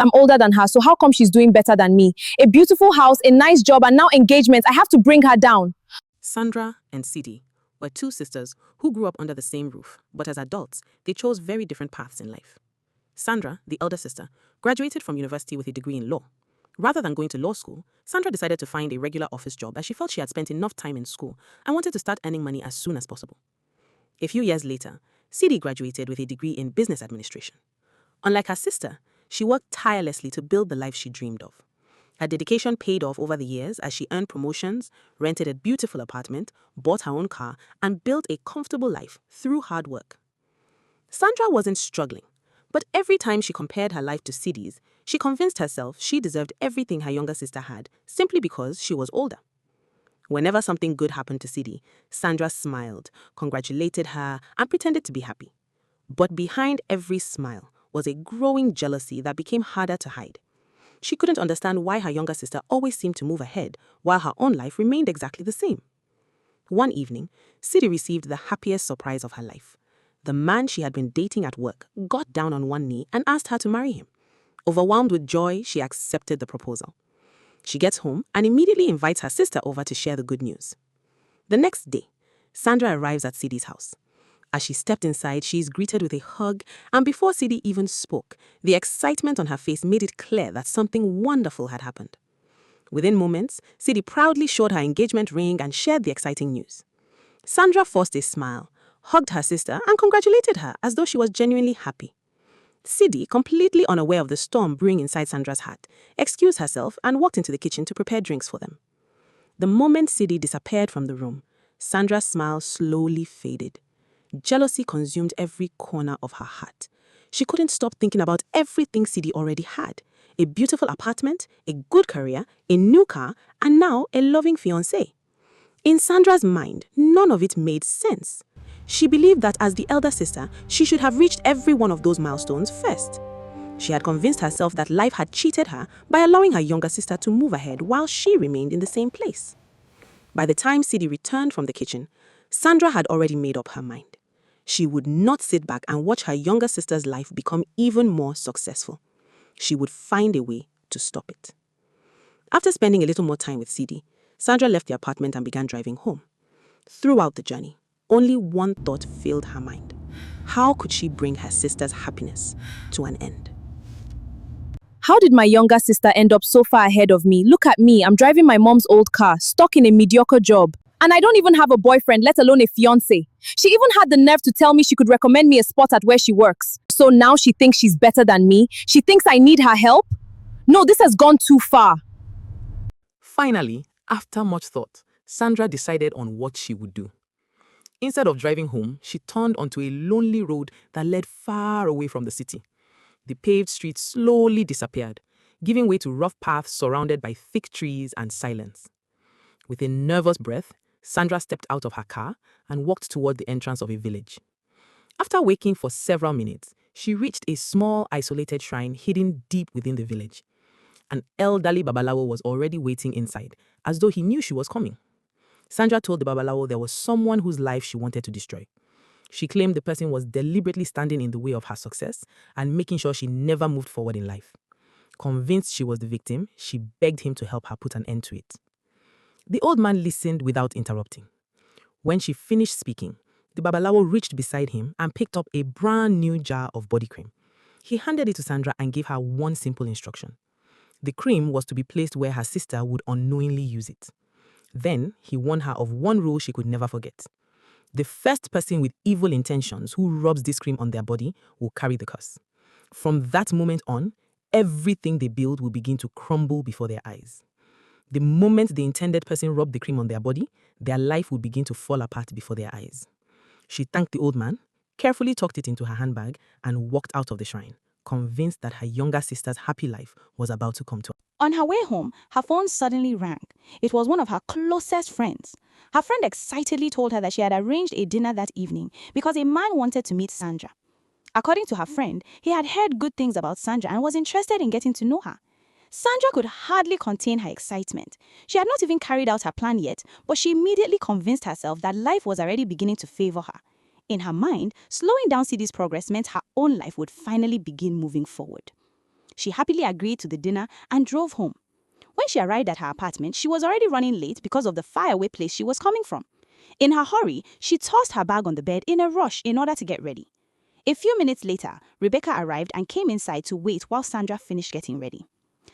I'm older than her, so how come she's doing better than me? A beautiful house, a nice job, and now engagements. I have to bring her down. Sandra and Sidi were two sisters who grew up under the same roof, but as adults, they chose very different paths in life. Sandra, the elder sister, graduated from university with a degree in law. Rather than going to law school, Sandra decided to find a regular office job as she felt she had spent enough time in school and wanted to start earning money as soon as possible. A few years later, Sidi graduated with a degree in business administration. Unlike her sister, she worked tirelessly to build the life she dreamed of. Her dedication paid off over the years as she earned promotions, rented a beautiful apartment, bought her own car, and built a comfortable life through hard work. Sandra wasn't struggling, but every time she compared her life to Sidi's, she convinced herself she deserved everything her younger sister had simply because she was older. Whenever something good happened to Sidi, Sandra smiled, congratulated her, and pretended to be happy. But behind every smile was a growing jealousy that became harder to hide. She couldn't understand why her younger sister always seemed to move ahead while her own life remained exactly the same. One evening, Sidi received the happiest surprise of her life. The man she had been dating at work got down on one knee and asked her to marry him. Overwhelmed with joy, she accepted the proposal. She gets home and immediately invites her sister over to share the good news. The next day, Sandra arrives at Sidi's house. As she stepped inside, she is greeted with a hug, and before Sidi even spoke, the excitement on her face made it clear that something wonderful had happened. Within moments, Sidi proudly showed her engagement ring and shared the exciting news. Sandra forced a smile, hugged her sister, and congratulated her as though she was genuinely happy. Sidi, completely unaware of the storm brewing inside Sandra's heart, excused herself and walked into the kitchen to prepare drinks for them. The moment Sidi disappeared from the room, Sandra's smile slowly faded. Jealousy consumed every corner of her heart. She couldn't stop thinking about everything Sidi already had: a beautiful apartment, a good career, a new car, and now a loving fiancé. In Sandra's mind, none of it made sense. She believed that as the elder sister, she should have reached every one of those milestones first. She had convinced herself that life had cheated her by allowing her younger sister to move ahead while she remained in the same place. By the time Sidi returned from the kitchen, Sandra had already made up her mind. She would not sit back and watch her younger sister's life become even more successful. She would find a way to stop it. After spending a little more time with Sidi, Sandra left the apartment and began driving home. Throughout the journey, only one thought filled her mind. How could she bring her sister's happiness to an end? How did my younger sister end up so far ahead of me? Look at me, I'm driving my mom's old car, stuck in a mediocre job. And I don't even have a boyfriend, let alone a fiancé. She even had the nerve to tell me she could recommend me a spot at where she works. So now she thinks she's better than me? She thinks I need her help? No, this has gone too far. Finally, after much thought, Sandra decided on what she would do. Instead of driving home, she turned onto a lonely road that led far away from the city. The paved streets slowly disappeared, giving way to rough paths surrounded by thick trees and silence. With a nervous breath, Sandra stepped out of her car and walked toward the entrance of a village. After waiting for several minutes, she reached a small, isolated shrine hidden deep within the village. An elderly babalawo was already waiting inside, as though he knew she was coming. Sandra told the babalawo there was someone whose life she wanted to destroy. She claimed the person was deliberately standing in the way of her success and making sure she never moved forward in life. Convinced she was the victim, she begged him to help her put an end to it. The old man listened without interrupting. When she finished speaking, the babalawo reached beside him and picked up a brand new jar of body cream. He handed it to Sandra and gave her one simple instruction. The cream was to be placed where her sister would unknowingly use it. Then he warned her of one rule she could never forget. The first person with evil intentions who rubs this cream on their body will carry the curse. From that moment on, everything they build will begin to crumble before their eyes. The moment the intended person rubbed the cream on their body, their life would begin to fall apart before their eyes. She thanked the old man, carefully tucked it into her handbag, and walked out of the shrine, convinced that her younger sister's happy life was about to come to an end. On her way home, her phone suddenly rang. It was one of her closest friends. Her friend excitedly told her that she had arranged a dinner that evening because a man wanted to meet Sandra. According to her friend, he had heard good things about Sandra and was interested in getting to know her. Sandra could hardly contain her excitement. She had not even carried out her plan yet, but she immediately convinced herself that life was already beginning to favor her. In her mind, slowing down Sidi's progress meant her own life would finally begin moving forward. She happily agreed to the dinner and drove home. When she arrived at her apartment, she was already running late because of the faraway place she was coming from. In her hurry, she tossed her bag on the bed in a rush in order to get ready. A few minutes later, Rebecca arrived and came inside to wait while Sandra finished getting ready.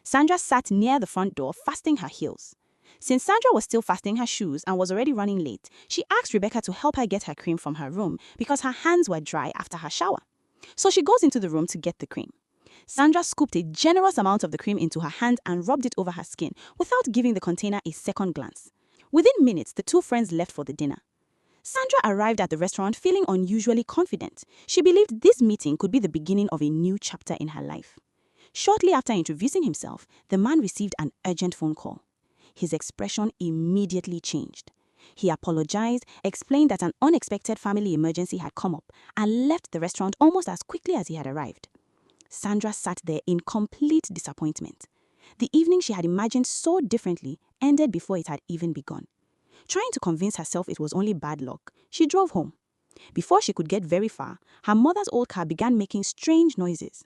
Sandra sat near the front door, fastening her heels. Since Sandra was still fastening her shoes and was already running late, she asked Rebecca to help her get her cream from her room because her hands were dry after her shower. So she goes into the room to get the cream. Sandra scooped a generous amount of the cream into her hand and rubbed it over her skin without giving the container a second glance. Within minutes, the two friends left for the dinner. Sandra arrived at the restaurant feeling unusually confident. She believed this meeting could be the beginning of a new chapter in her life. Shortly after introducing himself, the man received an urgent phone call. His expression immediately changed. He apologized, explained that an unexpected family emergency had come up, and left the restaurant almost as quickly as he had arrived. Sandra sat there in complete disappointment. The evening she had imagined so differently ended before it had even begun. Trying to convince herself it was only bad luck, she drove home. Before she could get very far, her mother's old car began making strange noises.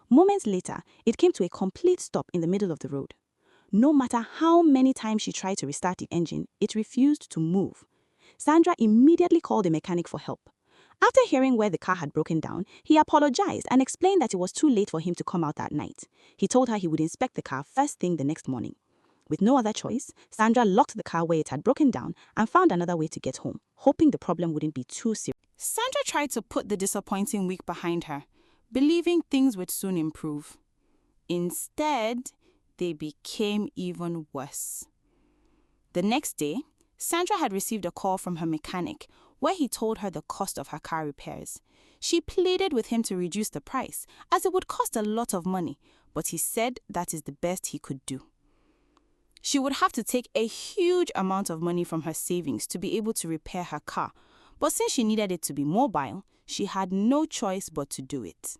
Moments later, it came to a complete stop in the middle of the road. No matter how many times she tried to restart the engine, it refused to move. Sandra immediately called a mechanic for help. After hearing where the car had broken down, he apologized and explained that it was too late for him to come out that night. He told her he would inspect the car first thing the next morning. With no other choice, Sandra locked the car where it had broken down and found another way to get home, hoping the problem wouldn't be too serious. Sandra tried to put the disappointing week behind her, believing things would soon improve. Instead, they became even worse. The next day, Sandra had received a call from her mechanic where he told her the cost of her car repairs. She pleaded with him to reduce the price as it would cost a lot of money, but he said that is the best he could do. She would have to take a huge amount of money from her savings to be able to repair her car, but since she needed it to be mobile, she had no choice but to do it.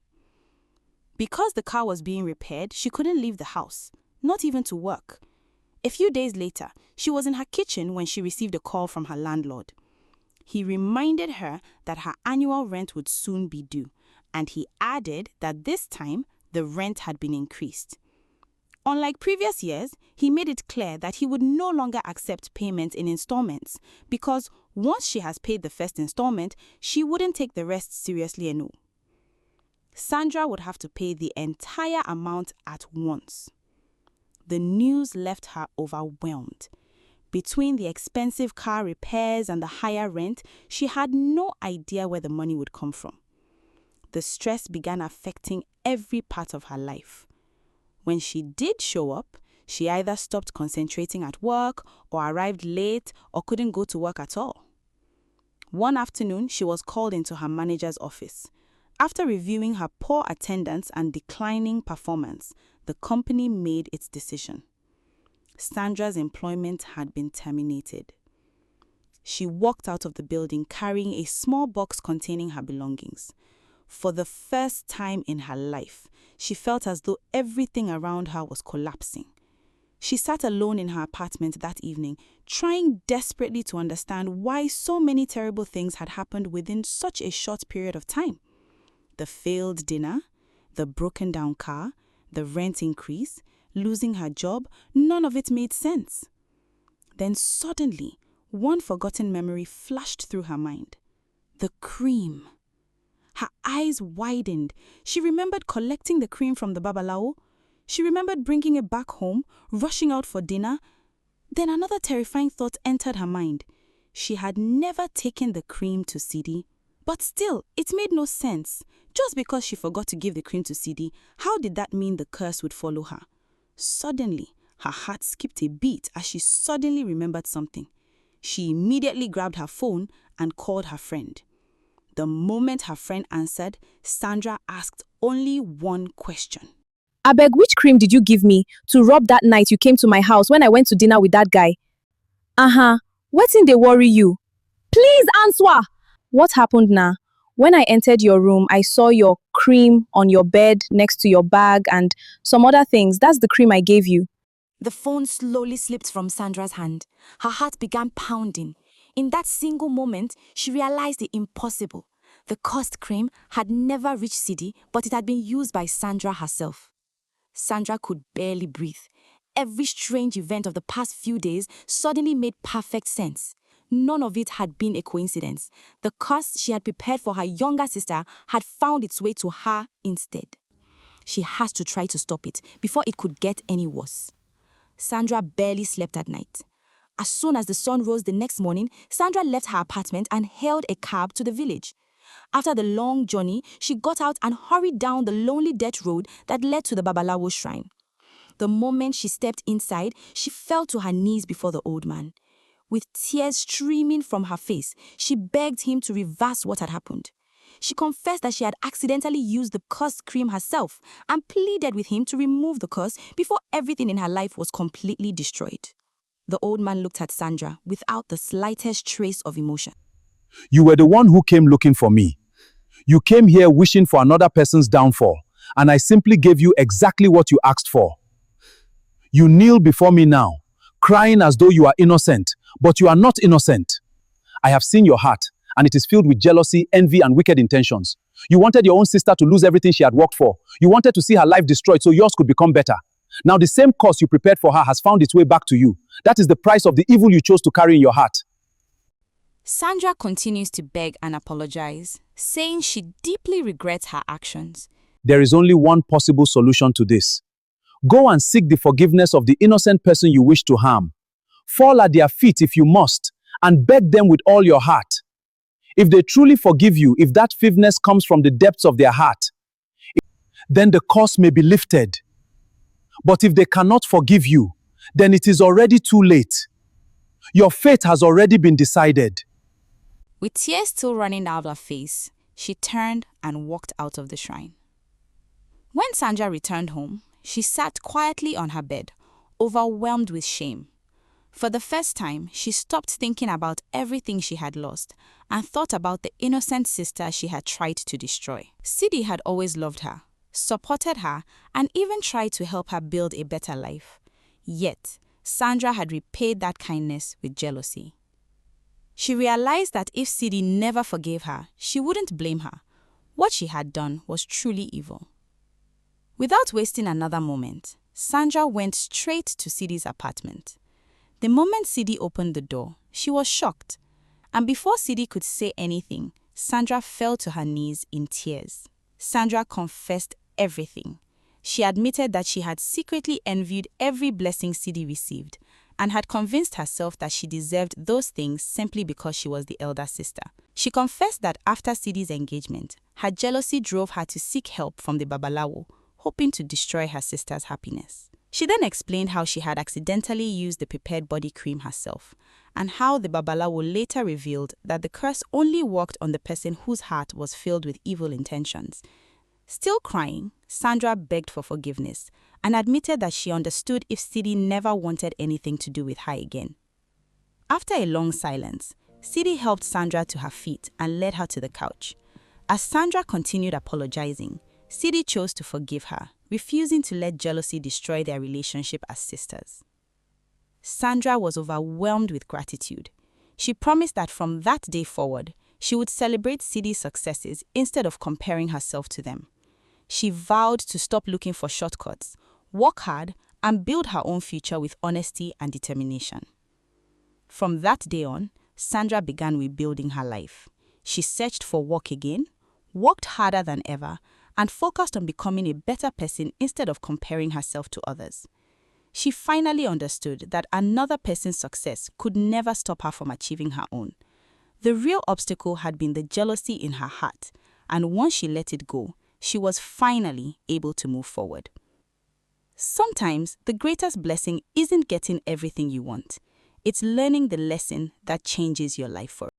Because the car was being repaired, she couldn't leave the house, not even to work. A few days later, she was in her kitchen when she received a call from her landlord. He reminded her that her annual rent would soon be due, and he added that this time the rent had been increased. Unlike previous years, he made it clear that he would no longer accept payment in installments because once she has paid the first installment, she wouldn't take the rest seriously anymore. Sandra would have to pay the entire amount at once. The news left her overwhelmed. Between the expensive car repairs and the higher rent, she had no idea where the money would come from. The stress began affecting every part of her life. When she did show up, she either stopped concentrating at work or arrived late or couldn't go to work at all. One afternoon, she was called into her manager's office. After reviewing her poor attendance and declining performance, the company made its decision. Sandra's employment had been terminated. She walked out of the building carrying a small box containing her belongings. For the first time in her life, she felt as though everything around her was collapsing. She sat alone in her apartment that evening, trying desperately to understand why so many terrible things had happened within such a short period of time. The failed dinner, the broken down car, the rent increase, losing her job, none of it made sense. Then suddenly, one forgotten memory flashed through her mind. The cream. Her eyes widened. She remembered collecting the cream from the babalao. She remembered bringing it back home, rushing out for dinner. Then another terrifying thought entered her mind. She had never taken the cream to Sidi. But still, it made no sense. Just because she forgot to give the cream to Sidi, how did that mean the curse would follow her? Suddenly, her heart skipped a beat as she suddenly remembered something. She immediately grabbed her phone and called her friend. The moment her friend answered, Sandra asked only one question. Abeg, which cream did you give me to rub that night you came to my house when I went to dinner with that guy? Wetin dey worry you? Please answer! What happened now? When I entered your room, I saw your cream on your bed next to your bag and some other things. That's the cream I gave you. The phone slowly slipped from Sandra's hand. Her heart began pounding. In that single moment, she realized the impossible. The cursed cream had never reached Sidi, but it had been used by Sandra herself. Sandra could barely breathe. Every strange event of the past few days suddenly made perfect sense. None of it had been a coincidence. The curse she had prepared for her younger sister had found its way to her instead. She has to try to stop it before it could get any worse. Sandra barely slept at night. As soon as the sun rose the next morning, Sandra left her apartment and hailed a cab to the village. After the long journey, she got out and hurried down the lonely dirt road that led to the Babalawo shrine. The moment she stepped inside, she fell to her knees before the old man. With tears streaming from her face, she begged him to reverse what had happened. She confessed that she had accidentally used the cursed cream herself and pleaded with him to remove the curse before everything in her life was completely destroyed. The old man looked at Sandra without the slightest trace of emotion. You were the one who came looking for me. You came here wishing for another person's downfall, and I simply gave you exactly what you asked for. You kneel before me now, crying as though you are innocent, but you are not innocent. I have seen your heart, and it is filled with jealousy, envy, and wicked intentions. You wanted your own sister to lose everything she had worked for. You wanted to see her life destroyed so yours could become better. Now the same curse you prepared for her has found its way back to you. That is the price of the evil you chose to carry in your heart. Sandra continues to beg and apologize, saying she deeply regrets her actions. There is only one possible solution to this. Go and seek the forgiveness of the innocent person you wish to harm. Fall at their feet if you must, and beg them with all your heart. If they truly forgive you, if that forgiveness comes from the depths of their heart, then the curse may be lifted. But if they cannot forgive you, then it is already too late. Your fate has already been decided. With tears still running down her face, she turned and walked out of the shrine. When Sandra returned home, she sat quietly on her bed, overwhelmed with shame. For the first time, she stopped thinking about everything she had lost and thought about the innocent sister she had tried to destroy. Sidi had always loved her, supported her, and even tried to help her build a better life. Yet, Sandra had repaid that kindness with jealousy. She realized that if Sidi never forgave her, she wouldn't blame her. What she had done was truly evil. Without wasting another moment, Sandra went straight to Sidi's apartment. The moment Sidi opened the door, she was shocked. And before Sidi could say anything, Sandra fell to her knees in tears. Sandra confessed everything. She admitted that she had secretly envied every blessing Sidi received and had convinced herself that she deserved those things simply because she was the elder sister. She confessed that after Sidi's engagement, her jealousy drove her to seek help from the Babalawo, hoping to destroy her sister's happiness. She then explained how she had accidentally used the prepared body cream herself, and how the Babalawo later revealed that the curse only worked on the person whose heart was filled with evil intentions. Still crying, Sandra begged for forgiveness and admitted that she understood if Sidi never wanted anything to do with her again. After a long silence, Sidi helped Sandra to her feet and led her to the couch. As Sandra continued apologizing, Sidi chose to forgive her, refusing to let jealousy destroy their relationship as sisters. Sandra was overwhelmed with gratitude. She promised that from that day forward, she would celebrate Sidi's successes instead of comparing herself to them. She vowed to stop looking for shortcuts, work hard, and build her own future with honesty and determination. From that day on, Sandra began rebuilding her life. She searched for work again, worked harder than ever, and focused on becoming a better person instead of comparing herself to others. She finally understood that another person's success could never stop her from achieving her own. The real obstacle had been the jealousy in her heart, and once she let it go, she was finally able to move forward. Sometimes the greatest blessing isn't getting everything you want. It's learning the lesson that changes your life forever.